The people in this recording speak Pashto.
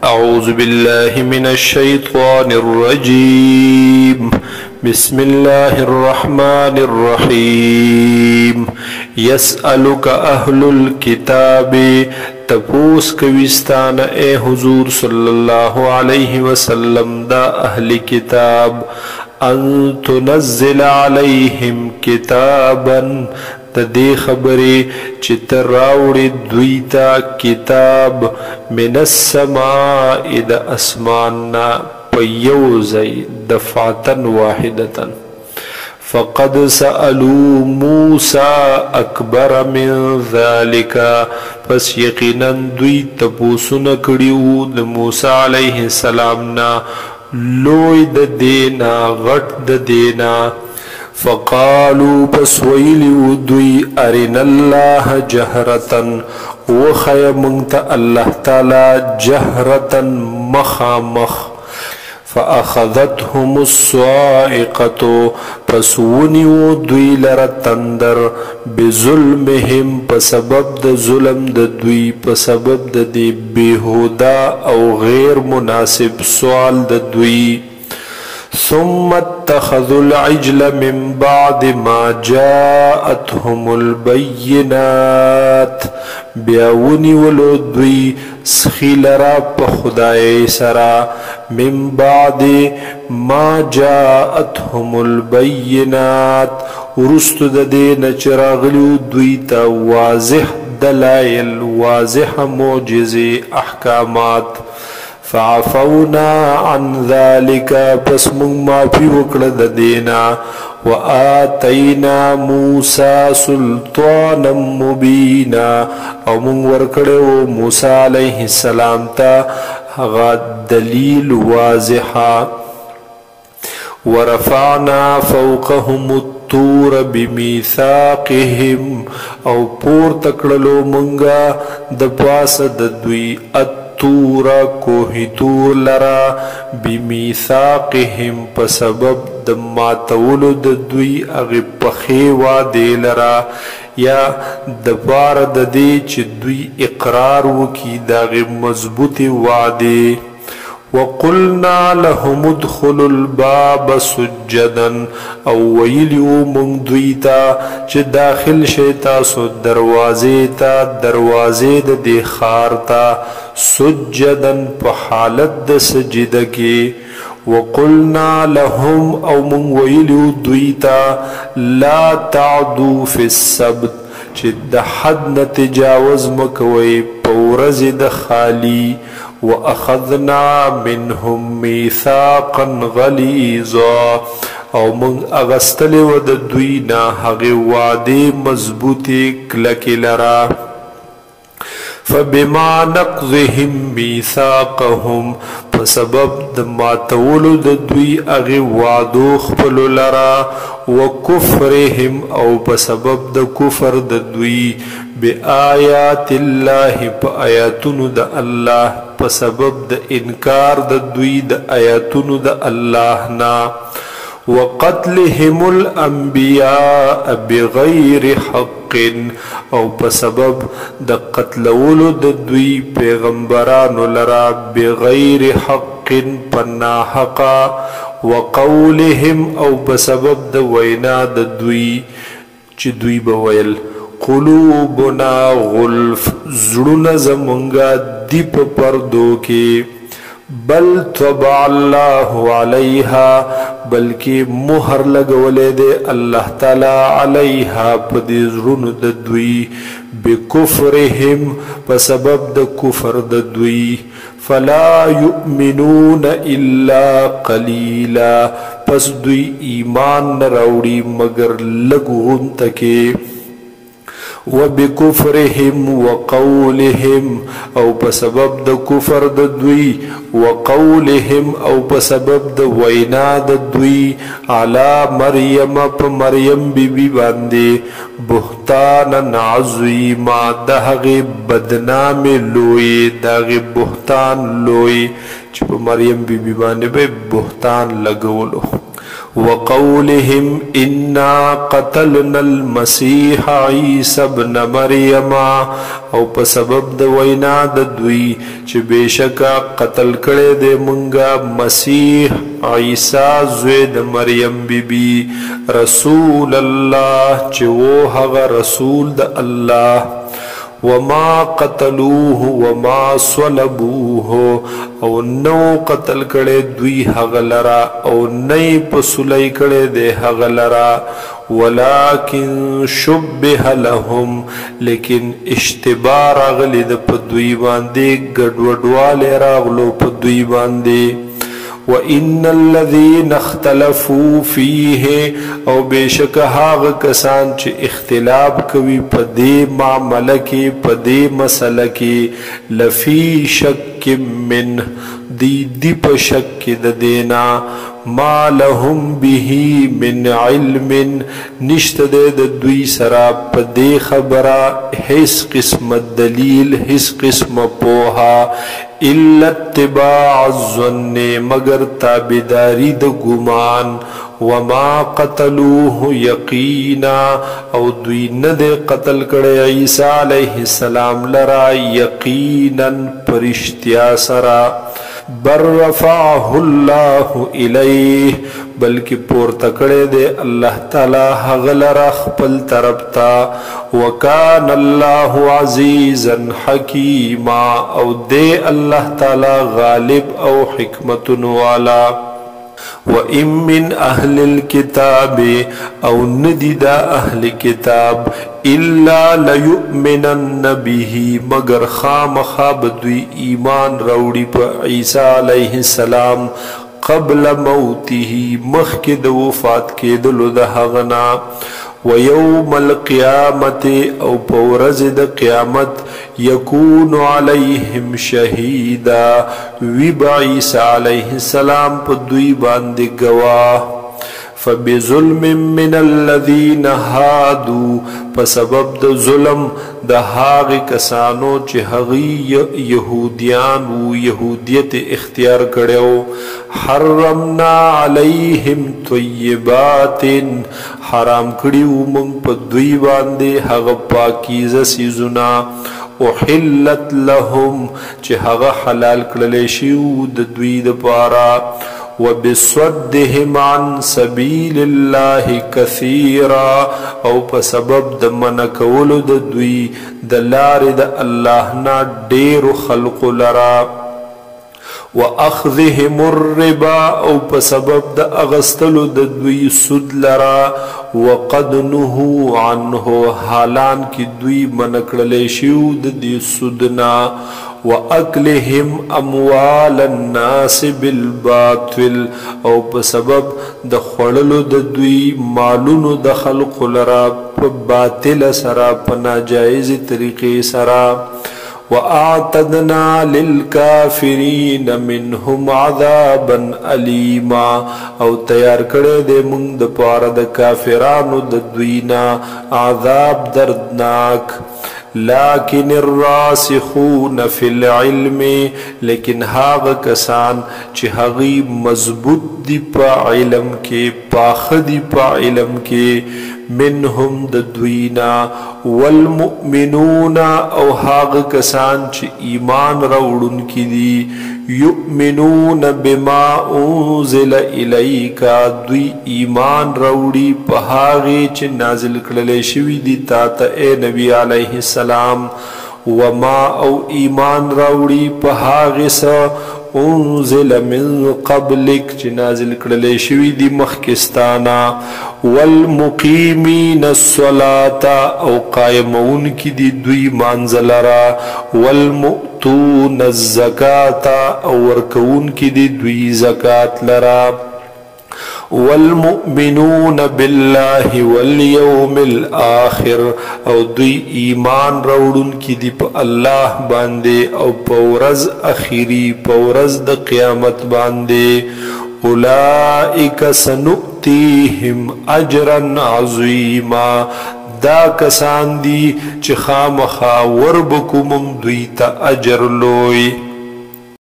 أعوذ بالله من الشيطان الرجيم. بسم الله الرحمن الرحيم. يسألك أهل الكتاب تپوس کوستان اے حضور صلی اللہ علیہ وسلم دا اہل کتاب ان تنزل علیہم کتابا تدی خبری چتراوڑی دویتا کتاب من السماء دا اسماننا پیوزی دفعتا واحدتا فقد سألوا موسى أكبر من ذلك پس یقینا دوی تپوسونه کړیو د موسی علیه السلام نا لوی د دینا غټ د دینا فقالوا پس ویلیو دوی ارنا الله جهرتن وخی منت الله تعالی جهرتن مخامخ فأخذتهم الصاعقة پسونیو دوی لر تندر بظلمهم پسبب د ظلم د دوی پسبب د دی بیهودا او غیر مناسب سوال د دوی ثم اتخذوا العجل من بعد ما جاءتهم البينات بیاونی ولو دوی سخیلرا پا خدای سرا من بعد ما جاءتهم البينات ورست د دین چراغلو دوی تا واضح دلائل واضح معجزی احکامات فعفونا عن ذلك پس من معفی وکړه د دینا وآتینا موسی سلطانا مبینا او من ورکړو موسی علیه السلام ته هغه دلیل واضحا ورفعنا فوقهم الطور بميثاقهم او پور تکړلو منګه د پاسه د دوی تورا کوهی تور لرا بمیثاقهم پسبب د ماتولو د دوی اغی پخی وعده لرا یا دبار د دی چې دوی اقرار وکی داغی مضبوط وعده وقلنا لهم ادخلوا الباب سجدا او ویلیو من دویتا چه داخل شیطا سو دروازه تا دروازه د دی خارتا سجدا پا حالت د سجدگی وقلنا لهم او من ویلیو دویتا لا تعدو فی السبت چه د حد نتجاوز مکوی پورز د خالی واخذنا منهم ميثاقا غليظا او من اغستل ود دوینا هغه وعده مضبوطی کلکی لرا فبما نقضهم ميثاقهم فسبب د ماتولو د دوی هغه وعدو خپل لرا وکفرهم او بسبب د کفر د دوی بآیات الله په آیاتونو د الله په سبب د انکار د دوی د آیاتونو د الله نا وقتلهم الانبیاء بغیر حق او په سبب د قتلولو د دوی پیغمبرانو لرا بغیر حق پنا حقا وقولهم او په سبب د وینا د دوی چې دوی بویل قلوبنا غلف زړونه زمونږه دی په پردو کې بل طبع الله علیها بلکې مهر لګولې دی الله تعالی علیها په دې زړونو د دوی بکفرهم په سبب د کفر د دوی فلا یؤمنون الا قلیلا پس دوی ایمان نه راوړي مگر لږ غونته کې وبكفرهم وقولهم او بسبب د کفر د دوی وقولهم او بسبب د وینا د دوی علی مریم په مریم بیبی باندې بهتان عظیما دغه بدنام لوی دغه بهتان لوی چې په مریم بیبی باندې به بهتان لګولو وقولهم انا قتلنا المسيح عیسی ابن مریم، او په سبب د وینا د دوی چې بشکا قتل کړي د مونږه مسیح عیسی زوی د مریم بیبي رسول الله چې و هغه رسول د الله. وما قتلوه وما صلبوه، او نو قتل کړي دوی هغه لرا او نه په سلی کړي د هغه لرا، ولكن شبه لهم، لیکن اشتباه راغلی د په دوی باندې ګډوډواله راغلو په دوی باندې. وَإِنَّ الَّذِينَ اخْتَلَفُوا فِيهِ، او بشک هاغه کسان چې اختلاف کوي په دې معاملې کې په دې مسله کې لفی شک من، دی په شک کې د دینا ما لهم به من علم، نشته د دوی سره په دې خبره هیڅ قسم دلیل هیڅ قسم پوها الا اتباع الظن، مگر تابعداری د ګمان. وما قتلوه یقینا، او دوی نه د قتل کړي عیسی علیه السلام لرا یقینا پرشتیا سرا، بر رفعه الله الیه، بلکې پورته کړی دی الله تعالی هغه لره خپل طرف ته. وکان الله عزیزا حکیما، او دی الله تعالی غالب او حکمت والا. وَإِن مِّنْ أَهْلِ الْكِتَابِ، او ندی دا اهل کتاب الا ليؤمنن به، مگر خامخا بدوی ایمان راوړي په عیسی علیه السلام قبل موته، مخکې د وفات کېدلو د هغه نه. ويوم القيامت، او په ورځ د قیامت یکون علیهم شهیدا، وی با عیسی علیه السلام په دوی باندې گواه. فبظلم من الذين هادوا، په سبب د ظلم د هغه کسانو چې هغه يهوديان وو يهودیت اختیار کړو. حرمنا عليهم طيبات، حرام کړیو موږ په دوی باندې هغه پاکیزه سيزونه. احلت لهم، چې هغه حلال کړل شي د دوی د پاره. وبصدهم عن سبيل الله كثيرا، او په سبب د منع کولو د دوی د لارې د الله نه ډېرو خلقو لرا. واخذهم الربا، او په سبب د اغستلو د دوی سود لرا. وقد نهوا عنه، حالان کی دوی منع کړل شي د دې سودنا. واكلهم اموال الناس بالباطل، او په سبب د خړلو د دوی مالونو د خلق لرا په باطل سرا په ناجایز طریقې سرا. واعتدنا للكافرين منهم عذابا اليما، او تیار کړی د موږ د پاره د کافرانو د دوینا عذاب دردناک. لكن الراسخون في العلم، لیکن هاغه کسان چې هغه مضبوط دي په علم کې، پاخه دي په علم کې، منهم د دوینا. والمؤمنون، او هاغه کسان چې ایمان راوړونکي دي، یؤمنون بما انزل الیک، دوی ایمان راوړي په هغه چې نازل کړل شوی دي تا ته اے نبی علیه السلام. وما، او ایمان راوړي په هغه څه انزل من قبلک چې نازل کړل شوی دي مخکستانا. والمقیمین الصلاة، او قائمون کی دی دوی مانزلرا. والمؤتون الزکاة، او ورکون کی دی دوی زکات لرا. والمؤمنون بالله واليوم الآخر، او دوی ایمان راوړون کی دی په الله باندې او په ورځ اخیری په ورځ د قیامت باندې. اولئک سنؤتیهم اجرا عظیما، دا کسان دی چې خامخا وربکوم دوی ته اجر لوی.